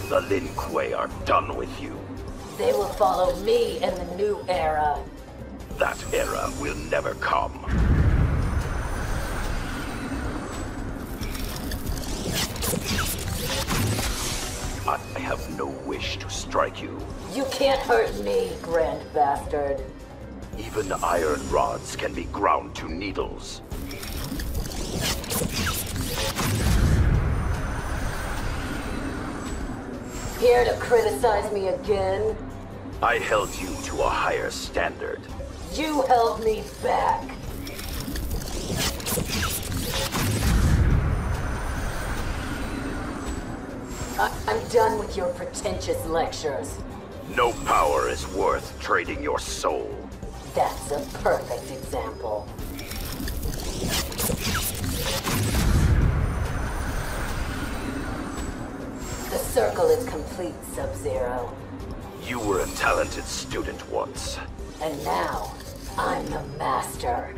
The Lin Kuei are done with you. They will follow me in the new era. That era will never come. I have no wish to strike you. You can't hurt me, grand bastard. Even iron rods can be ground to needles. Here to criticize me again? I held you to a higher standard. You held me back. I'm done with your pretentious lectures. No power is worth trading your soul. That's a perfect example. The circle is complete, Sub-Zero. You were a talented student once. And now, I'm the master.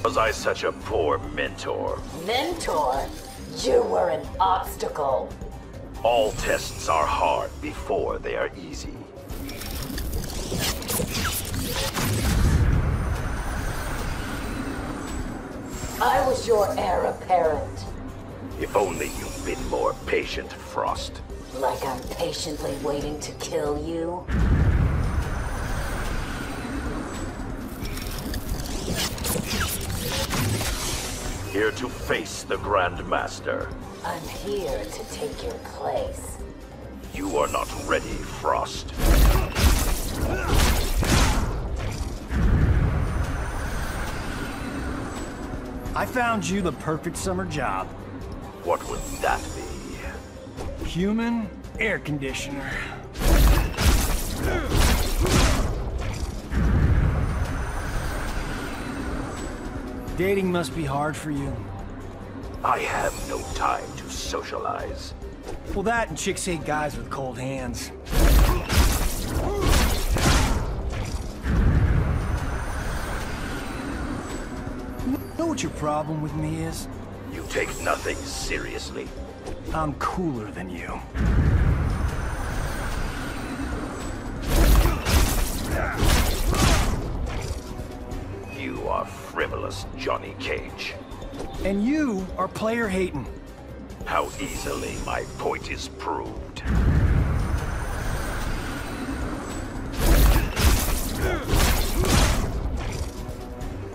Was I such a poor mentor? Mentor? You were an obstacle. All tests are hard before they are easy. I was your heir apparent. If only you'd been more patient, Frost. Like I'm patiently waiting to kill you? Here to face the Grand Master. I'm here to take your place. You are not ready, Frost. I found you the perfect summer job. What would that be? Human air conditioner. Dating must be hard for you. I have no time to socialize. Well, that and chicks hate guys with cold hands. Know what your problem with me is? You take nothing seriously. I'm cooler than you. You are frivolous, Johnny Cage. And you are player hating. How easily my point is proved.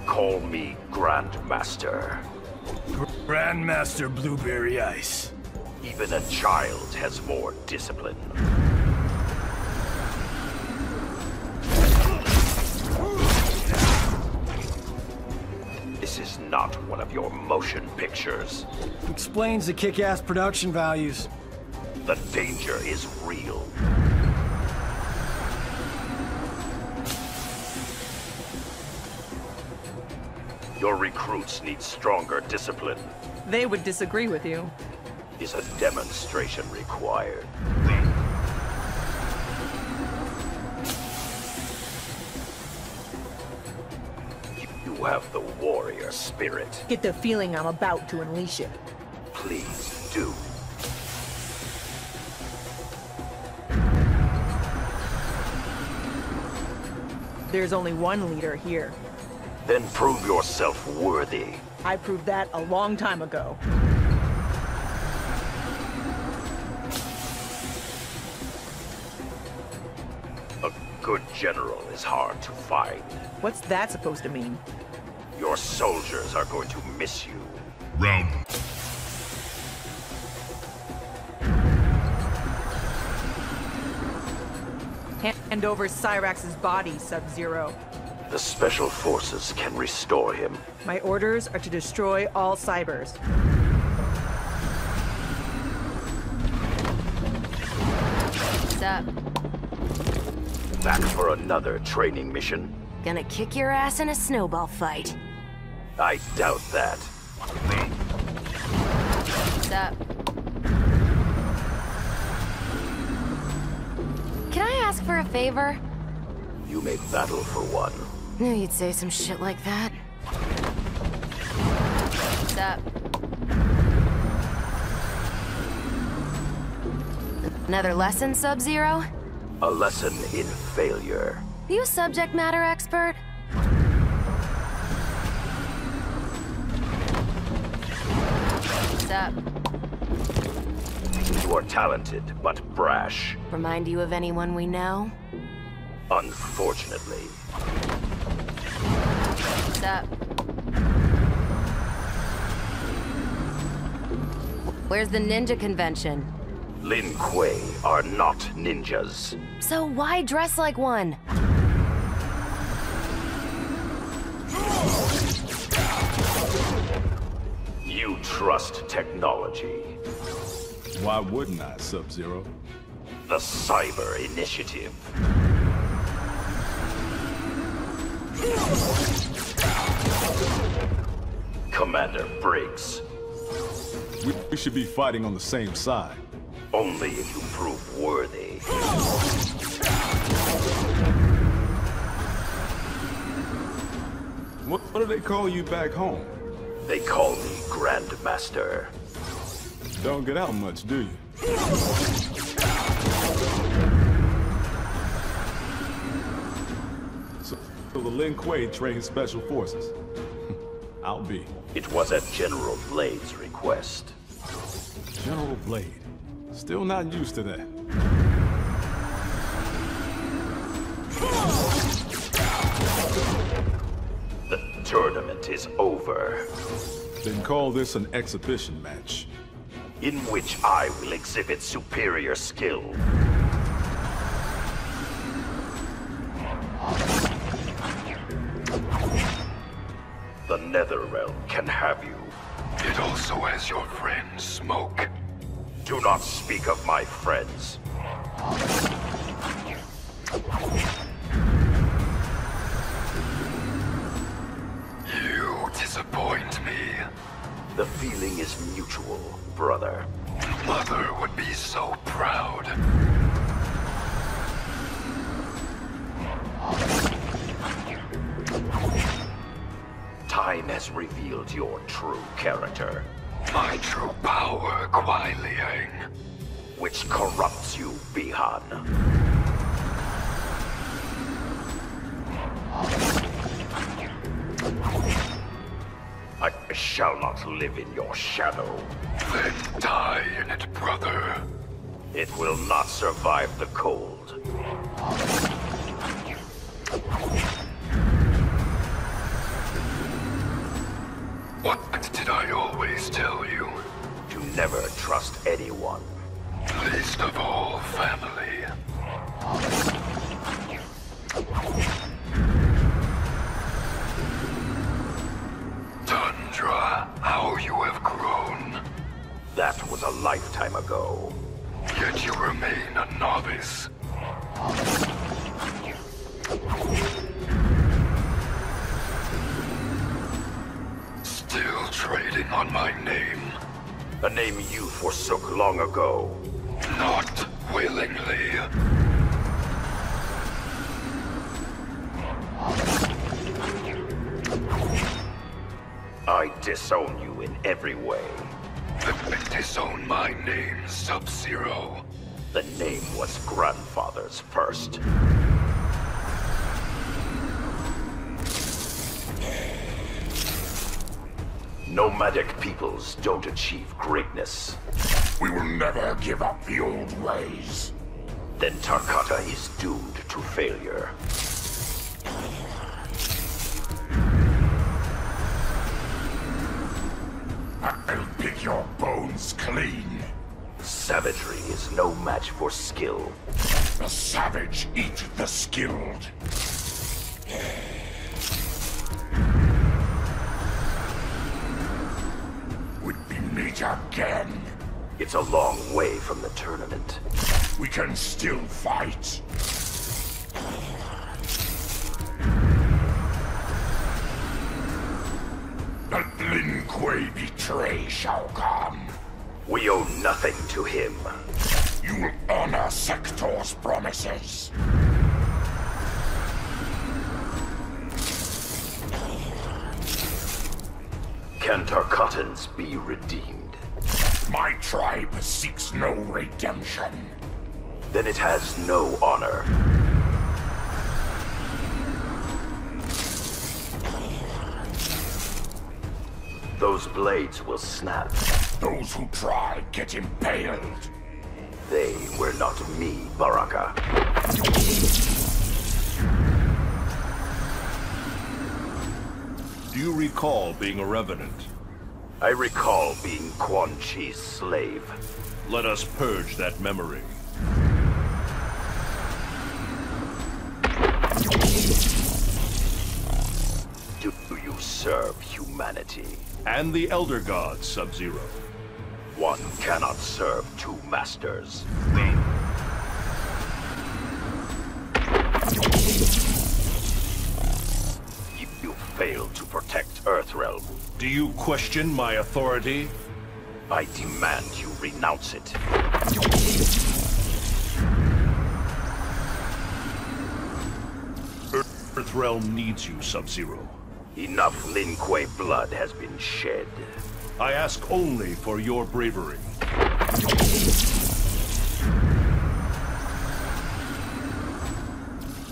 Call me Grandmaster. Grandmaster Blueberry Ice. Even a child has more discipline. This is not one of your motion pictures. Explains the kick-ass production values. The danger is real. Your recruits need stronger discipline. They would disagree with you. Is a demonstration required? You have the warrior spirit. Get the feeling I'm about to unleash it. Please do. There's only one leader here. Then prove yourself worthy. I proved that a long time ago. A good general is hard to find. What's that supposed to mean? Your soldiers are going to miss you. Round. Hand over Cyrax's body, Sub-Zero. The Special Forces can restore him. My orders are to destroy all cybers. What's up? Back for another training mission? Gonna kick your ass in a snowball fight. I doubt that. What's up? Can I ask for a favor? You may battle for one. Knew you'd say some shit like that. What's up? Another lesson, Sub-Zero? A lesson in failure. You a subject matter expert? What's up? You are talented, but brash. Remind you of anyone we know? Unfortunately. What's up? Where's the ninja convention? Lin Kuei are not ninjas. So why dress like one? You trust technology. Why wouldn't I, Sub-Zero? The Cyber Initiative. Commander Briggs. We should be fighting on the same side. Only if you prove worthy. What do they call you back home? They call me Grandmaster. Don't get out much, do you? So the Lin Kuei trains special forces. I'll be. It was at General Blade's request. General Blade. Still not used to that. The tournament is over, Then call this an exhibition match. in which I will exhibit superior skill. The Netherrealm can have you. It also has your friend, Smoke. Do not speak of my friends. You disappoint me. The feeling is mutual, brother. Mother would be so proud. Time has revealed your true character. My true power, Kuai Liang, which corrupts you, Bihan. I shall not live in your shadow. Then die in it, brother. It will not survive the cold. What did I always tell you? To never trust anyone. Least of all family. Tundra, how you have grown. That was a lifetime ago. Yet you remain a novice. Still trading on my name. A name you forsook long ago. Not willingly. I disown you in every way. Then disown my name, Sub-Zero. The name was grandfather's first. Nomadic peoples don't achieve greatness. We will never give up the old ways. Then Tarkata is doomed to failure. I'll pick your bones clean. Savagery is no match for skill. The savage eat the skilled. Would we meet again? It's a long way from the tournament. We can still fight. Let Lin Kuei betray Shao Kahn. We owe nothing to him. You will honor Sector's promises. Can Tarkatans be redeemed? My tribe seeks no redemption. Then it has no honor. Those blades will snap. Those who try get impaled. They were not me, Baraka. Do you recall being a revenant? I recall being Quan Chi's slave. Let us purge that memory. Do you serve humanity? And the Elder God, Sub-Zero. One cannot serve two masters. You failed to protect Earthrealm. Do you question my authority? I demand you renounce it. Earthrealm needs you, Sub-Zero. Enough Lin Kuei blood has been shed. I ask only for your bravery.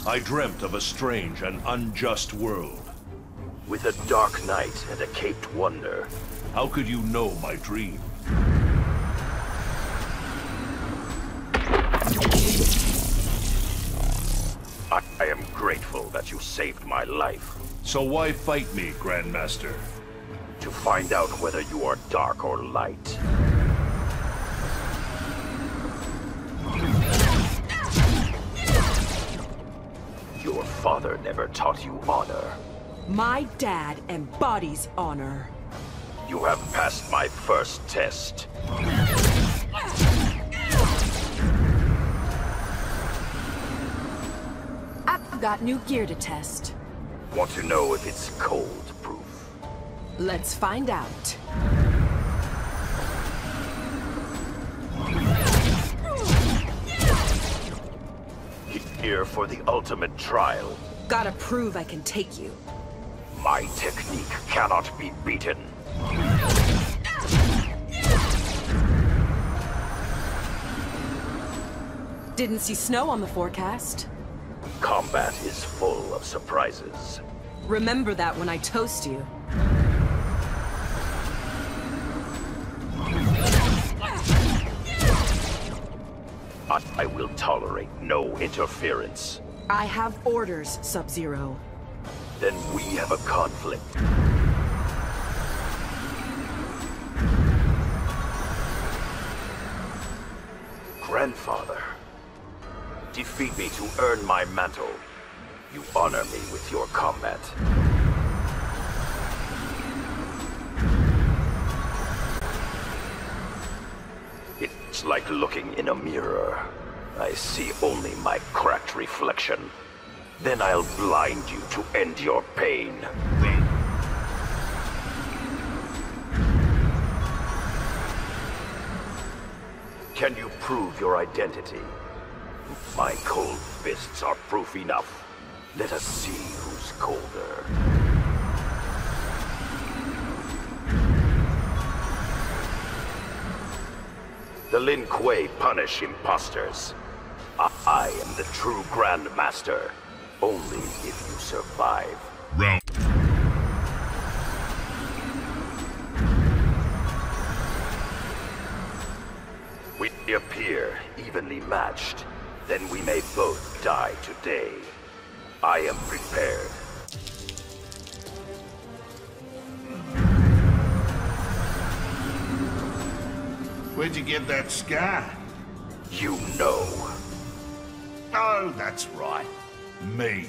I dreamt of a strange and unjust world. With a dark night and a caped wonder. How could you know my dream? I am grateful that you saved my life. So why fight me, Grandmaster? To find out whether you are dark or light. Your father never taught you honor. My dad embodies honor. You have passed my first test. I've got new gear to test. Want to know if it's cold proof? Let's find out. Here for the ultimate trial. Gotta prove I can take you. My technique cannot be beaten. Didn't see snow on the forecast. Combat is full of surprises. Remember that when I toast you. I will tolerate no interference. I have orders, Sub-Zero. Then we have a conflict. Grandfather, defeat me to earn my mantle. You honor me with your combat. It's like looking in a mirror. I see only my cracked reflection. Then I'll blind you to end your pain. Can you prove your identity? My cold fists are proof enough. Let us see who's colder. The Lin Kuei punish imposters. I am the true Grandmaster. Only if you survive. Round. We appear evenly matched. Then we may both die today. I am prepared. Where'd you get that scar? You know. Oh, that's right. Me.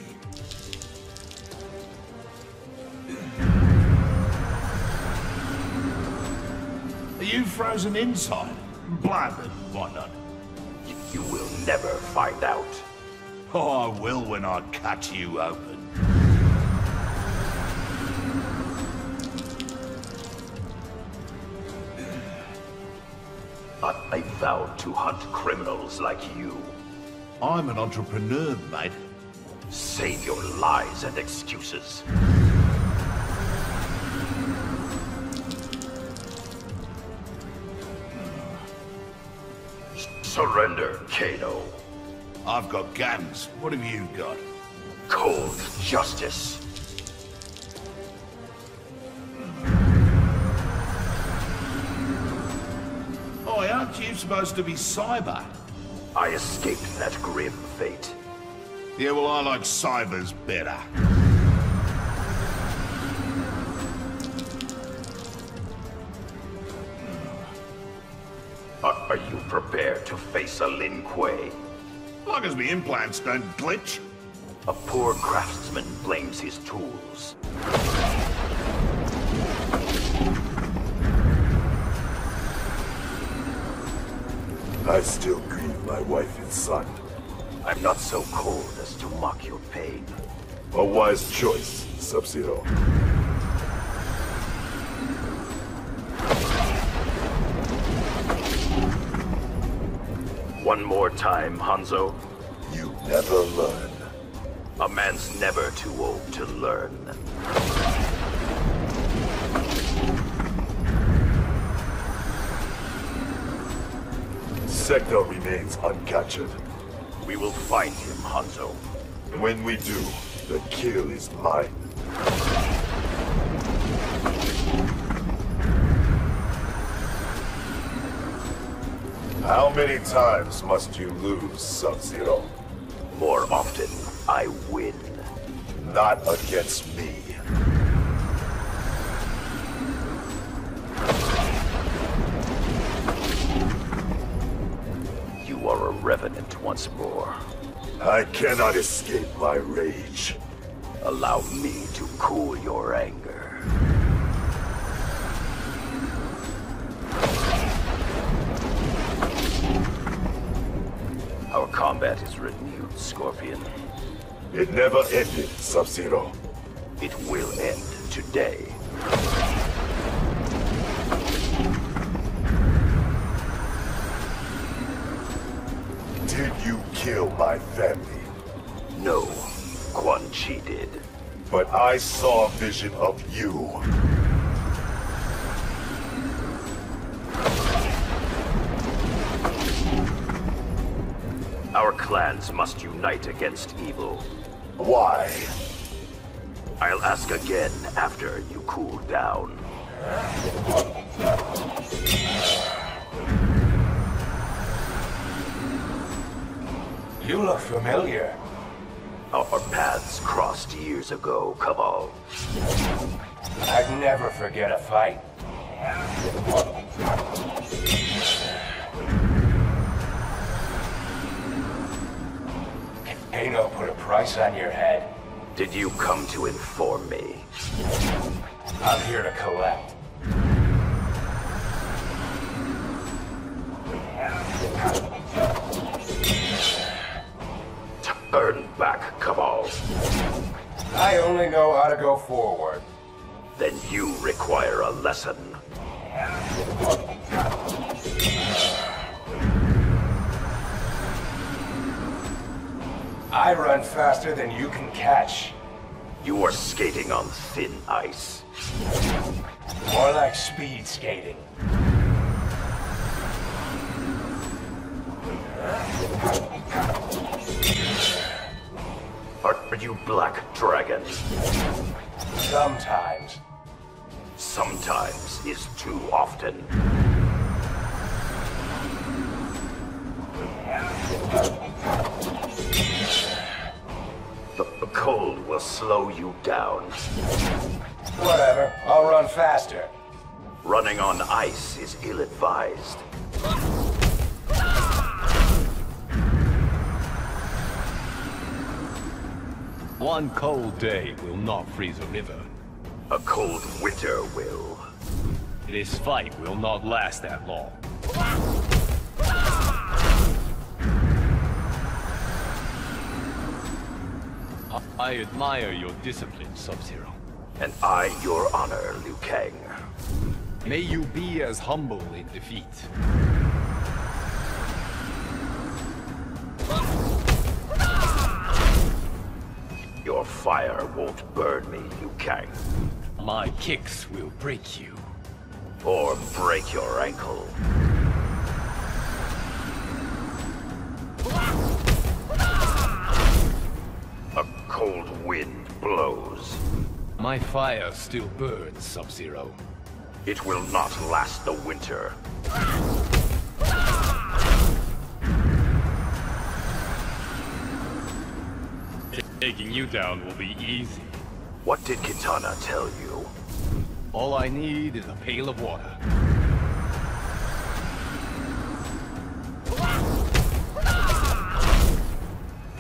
Are you frozen inside? Blimey, why not? You will never find out. Oh, I will when I cut you open. I vowed to hunt criminals like you. I'm an entrepreneur, mate. Save your lies and excuses. Surrender, Kano. I've got guns. What have you got? Cold justice. Oh, aren't you supposed to be cyber? I escaped that grim fate. Yeah, well, I like cybers better. Are you prepared to face a Lin Kuei? Long as the implants don't glitch. A poor craftsman blames his tools. I still grieve my wife and son. I'm not so cold as to mock your pain. A wise choice, Sub-Zero. One more time, Hanzo. You never learn. A man's never too old to learn. Sector remains uncaptured. We will find him, Hanzo. When we do, the kill is mine. How many times must you lose, Sub-Zero? More often, I win. Not against me. You are a revenant once more. I cannot escape my rage. Allow me to cool your anger. Our combat is renewed, Scorpion. It never ended, Sub-Zero. It will end today. Did you kill my family? No, Quan Chi did. But I saw a vision of you. Our clans must unite against evil. Why? I'll ask again after you cool down. You look familiar. Our paths crossed years ago, Cabal. I'd never forget a fight. Kano put a price on your head. Did you come to inform me? I'm here to collect. Turn back, Cabal. I only know how to go forward. Then you require a lesson. I run faster than you can catch. You are skating on thin ice. More like speed skating. Are you Black Dragon? Sometimes. Sometimes is too often. The cold will slow you down. Whatever, I'll run faster. Running on ice is ill-advised. One cold day will not freeze a river. A cold winter will. This fight will not last that long. I admire your discipline, Sub-Zero. And I your honor, Liu Kang. May you be as humble in defeat. Your fire won't burn me, Liu Kang. My kicks will break you. Or break your ankle. blows. My fire still burns, Sub-Zero. It will not last the winter. Taking you down will be easy. What did Kitana tell you? All I need is a pail of water.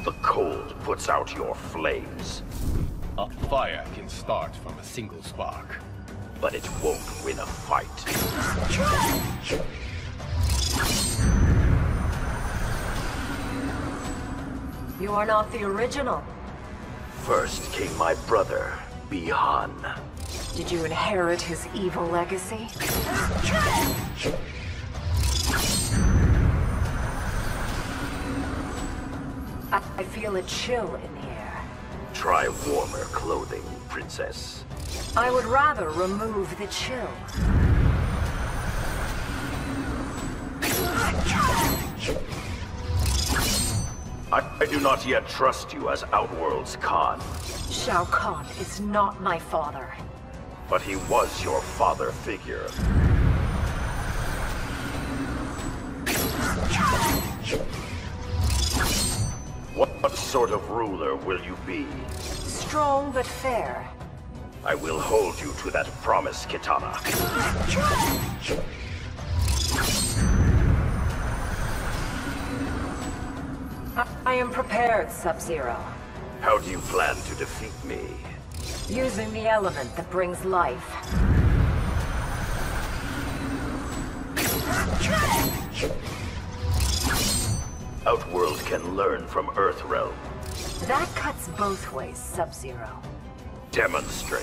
The cold puts out your flames. A fire can start from a single spark. But it won't win a fight. You are not the original. First came my brother, Bi-Han. Did you inherit his evil legacy? I feel a chill in the air. Try warmer clothing, princess. I would rather remove the chill. I do not yet trust you as Outworld's Khan. Shao Kahn is not my father. But he was your father figure. What sort of ruler will you be? Strong but fair. I will hold you to that promise, Kitana. I am prepared, Sub-Zero. How do you plan to defeat me? Using the element that brings life. Outworld can learn from Earthrealm. That cuts both ways, Sub-Zero. Demonstrate.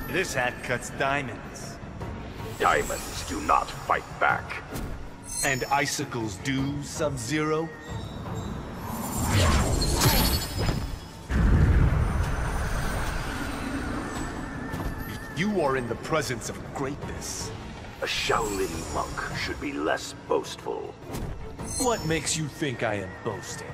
This hat cuts diamonds. Diamonds do not fight back. And icicles do, Sub-Zero? You are in the presence of greatness. A Shaolin monk should be less boastful. What makes you think I am boasting?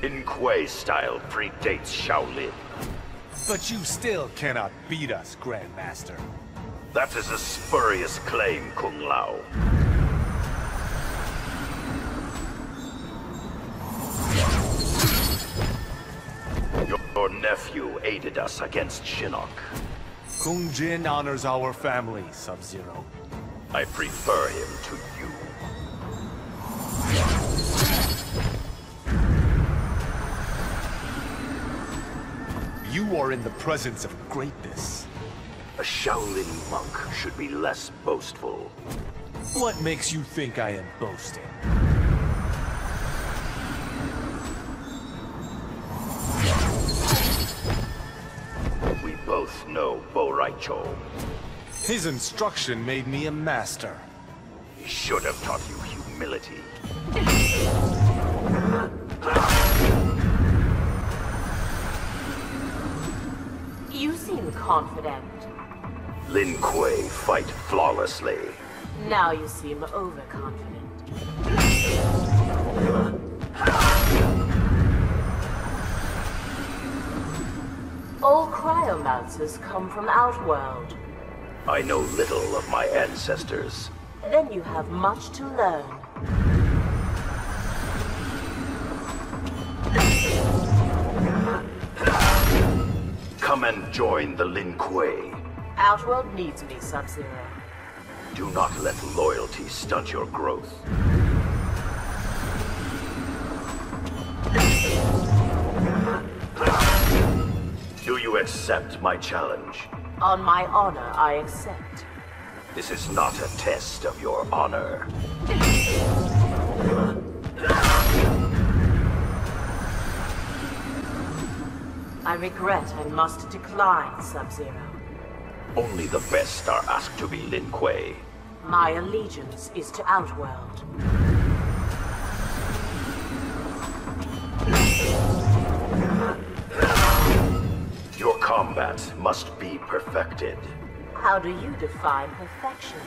Lin Kuei style predates Shaolin. But you still cannot beat us, Grandmaster. That is a spurious claim, Kung Lao. Your nephew aided us against Shinnok. Kung Jin honors our family, Sub-Zero. I prefer him to you. You are in the presence of greatness. A Shaolin monk should be less boastful. What makes you think I am boasting? We both know Bo Raicho. His instruction made me a master. He should have taught you humility. You seem confident. Lin Kuei fight flawlessly. Now you seem overconfident. All cryomancers come from Outworld. I know little of my ancestors. Then you have much to learn. Come and join the Lin Kuei. Outworld needs me, Sub-Zero. Do not let loyalty stunt your growth. Do you accept my challenge? On my honor, I accept. This is not a test of your honor. I regret I must decline, Sub-Zero. Only the best are asked to be Lin Kuei. My allegiance is to Outworld. Your combat combat must be perfected. How do you define perfection?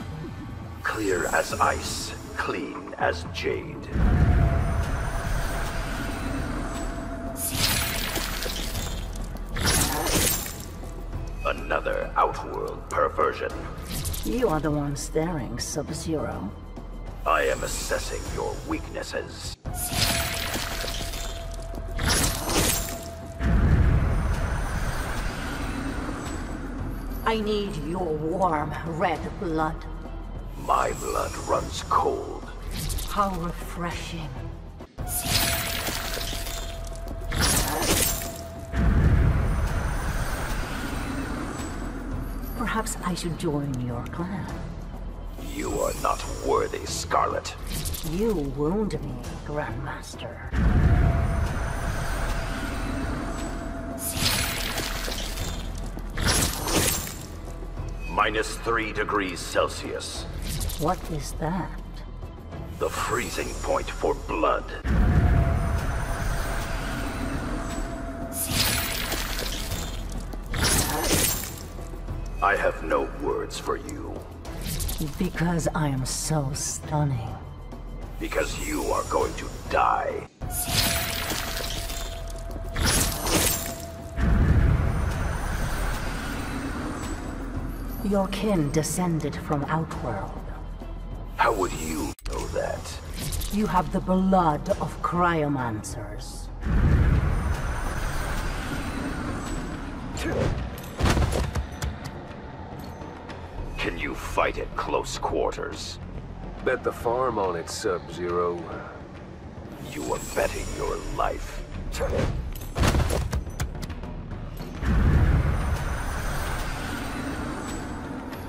Clear as ice, clean as jade. Another outworld perversion. You are the one staring, Sub-Zero. I am assessing your weaknesses. I need your warm, red blood. My blood runs cold. How refreshing. Perhaps I should join your clan. You are not worthy, Scarlet. You wound me, Grandmaster. -3 degrees Celsius. What is that? The freezing point for blood. I have no words for you. Because I am so stunning. Because you are going to die. Your kin descended from Outworld. How would you know that? You have the blood of cryomancers. Can you fight at close quarters? Bet the farm on it, Sub-Zero. You are betting your life.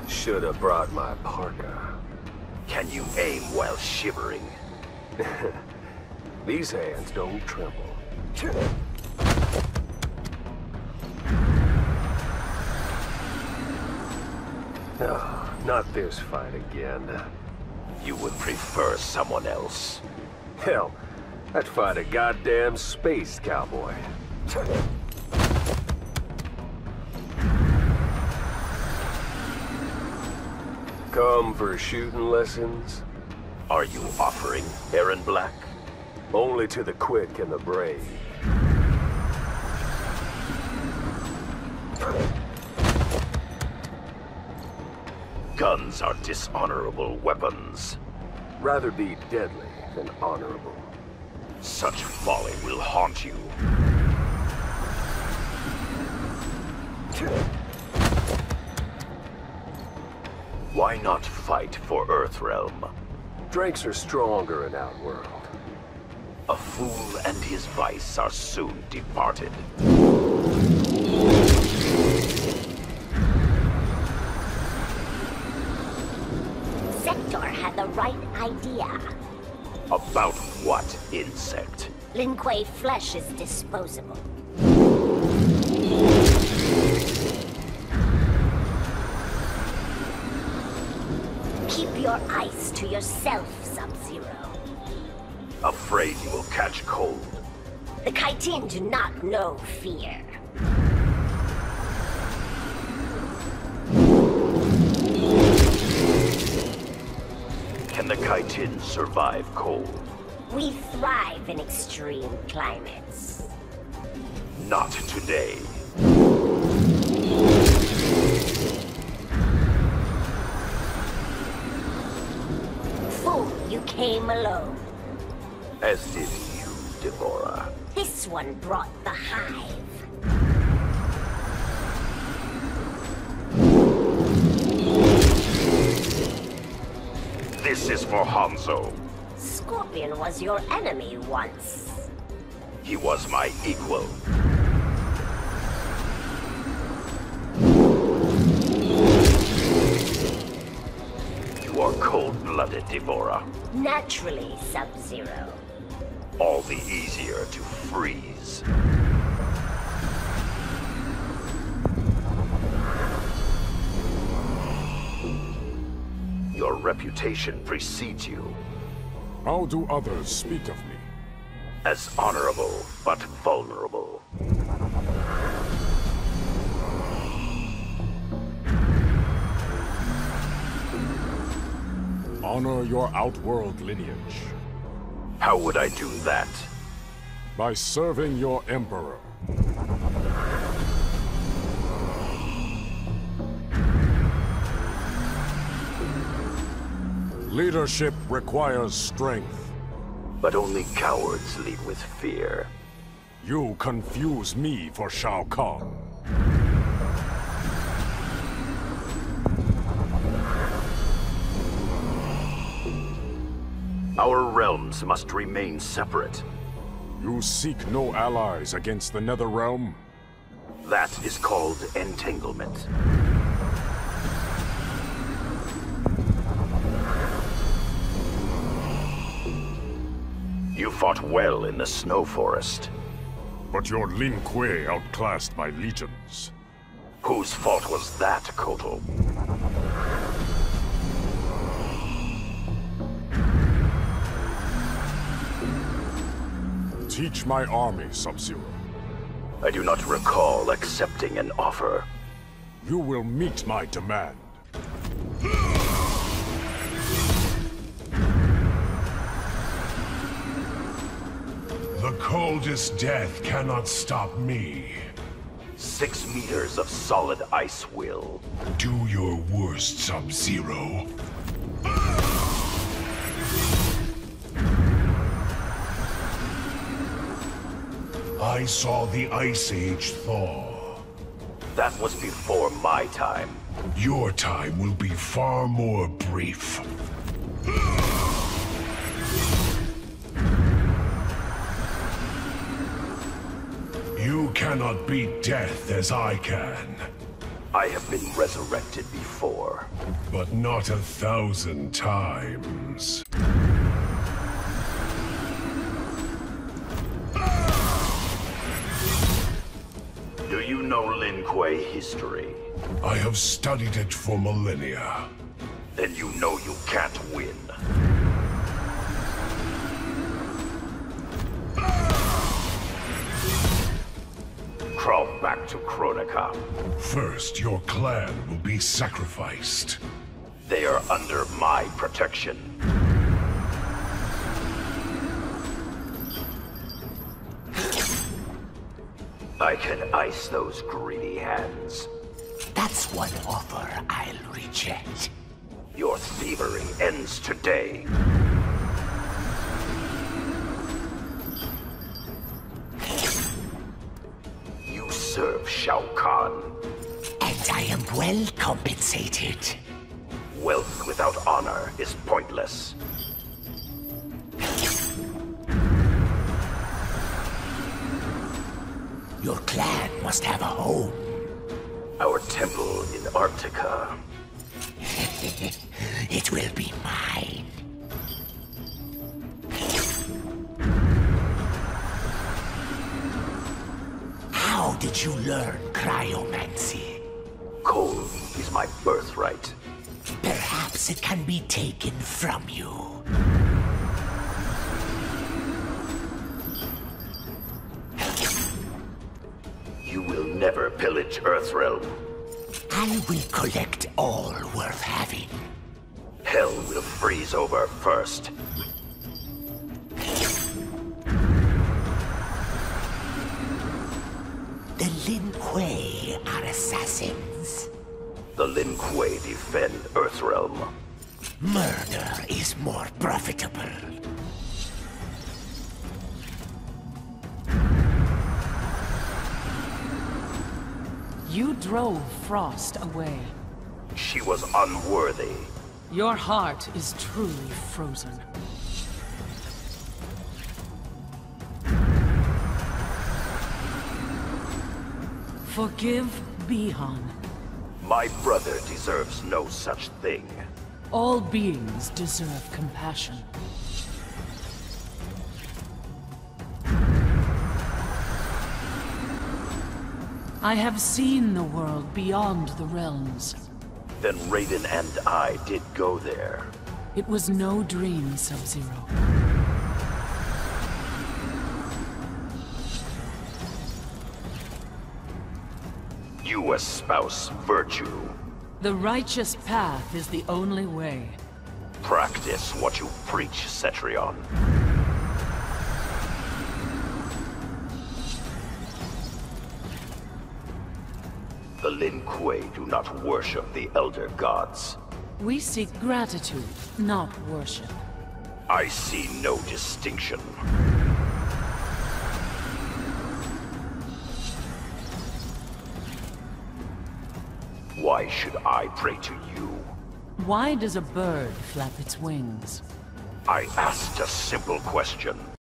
Should have brought my parka. Can you aim while shivering? These hands don't tremble. No, not this fight again. You would prefer someone else? Hell, I'd fight a goddamn space cowboy. Come for shooting lessons? Are you offering, Aaron Black? Only to the quick and the brave. Guns are dishonorable weapons. Rather be deadly than honorable. Such folly will haunt you. Why not fight for Earthrealm? Drakes are stronger in Outworld. A fool and his vice are soon departed. Sector had the right idea. About what insect? Lin Kuei flesh is disposable. Keep your eyes to yourself, Sub-Zero. Afraid you will catch cold. The Kaitin do not know fear. Can the Kaitin survive cold? We thrive in extreme climates. Not today. Fool, you came alone. As did you, Deborah. This one brought the hive. This is for Hanzo. Scorpion was your enemy once. He was my equal. You are cold-blooded, Deborah. Naturally, Sub-Zero. All the easier to freeze. Your reputation precedes you. How do others speak of me? As honorable, but vulnerable. Honor your outworld lineage. How would I do that? By serving your Emperor. Leadership requires strength. But only cowards lead with fear. You confuse me for Shao Kahn. Our realms must remain separate. You seek no allies against the Netherrealm? That is called entanglement. You fought well in the snow forest. But your Lin Kuei outclassed my legions. Whose fault was that, Kotal? Teach my army, Sub-Zero. I do not recall accepting an offer. You will meet my demand. The coldest death cannot stop me. 6 meters of solid ice will. Do your worst, Sub-Zero. I saw the Ice Age thaw. That was before my time. Your time will be far more brief. You cannot beat death as I can. I have been resurrected before. But not 1,000 times. Do you know Lin Kuei history? I have studied it for millennia. Then you know you can't win. Crawl back to Kronika. First, your clan will be sacrificed. They are under my protection. I can ice those greedy hands. That's one offer I'll reject. Your thievery ends today. You serve Shao Kahn. And I am well compensated. Wealth without honor is pointless. Your clan must have a home. Our temple in Arctica. It will be mine. How did you learn cryomancy? Cold is my birthright. Perhaps it can be taken from you. You will never pillage Earthrealm. I will collect all worth having. Hell will freeze over first. The Lin Kuei are assassins. The Lin Kuei defend Earthrealm. Murder is more profitable. You drove Frost away. She was unworthy. Your heart is truly frozen. Forgive Bihan. My brother deserves no such thing. All beings deserve compassion. I have seen the world beyond the realms. Then Raiden and I did go there. It was no dream, Sub-Zero. You espouse virtue. The righteous path is the only way. Practice what you preach, Cetrion. The Lin Kuei do not worship the Elder Gods. We seek gratitude, not worship. I see no distinction. Why should I pray to you? Why does a bird flap its wings? I asked a simple question.